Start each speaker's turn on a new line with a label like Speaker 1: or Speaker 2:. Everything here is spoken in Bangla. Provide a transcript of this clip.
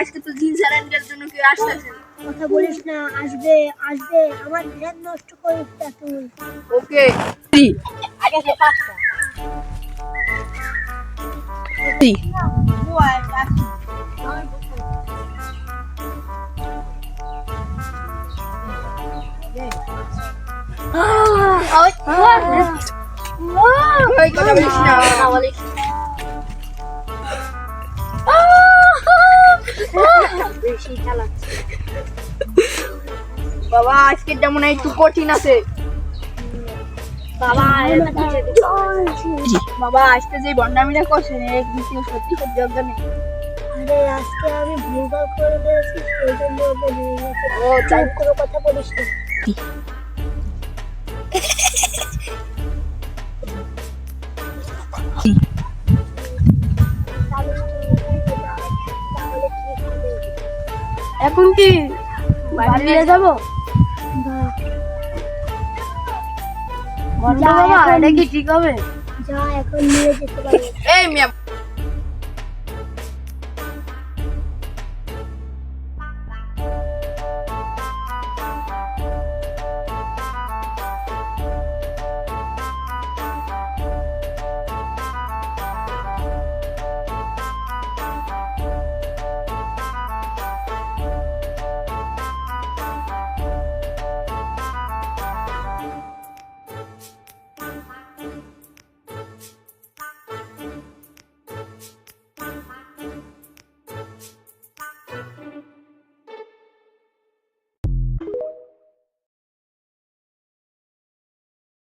Speaker 1: আজকে তো জিন স্যারেন্ডের জন্য কেউ আসতেছে।
Speaker 2: কথা বলিস না, আসবে আসবে, আমার ধ্যান নষ্ট করিস না তুই।
Speaker 1: ওকে
Speaker 2: আগে সে পাঁচটা
Speaker 1: ওই কথা বলিস না।
Speaker 2: বেশি চালাচ্ছে।
Speaker 1: বাবা আজকে যেমন একটু কঠিন আছে।
Speaker 2: বাবা
Speaker 1: বাবা আজকে যে বন্ডামিটা করছেন এক দ্বিতীয় সত্যি সত্যি যোগ্য নেই।
Speaker 2: আরে আজকে আমি ভুলভাল করে দিয়েছি, সেই জন্য ওকে নিয়ে গেছে।
Speaker 1: ও তাই
Speaker 2: কোনো কথা বলিস না। তাহলে কি হবে?
Speaker 1: এখন কি বাড়ি যাবো?
Speaker 2: যা
Speaker 1: বাবা
Speaker 2: এখন-
Speaker 1: এটা কি ঠিক হবে?
Speaker 2: যা এখন নিয়ে যেতে পারি।
Speaker 1: এই মিয়া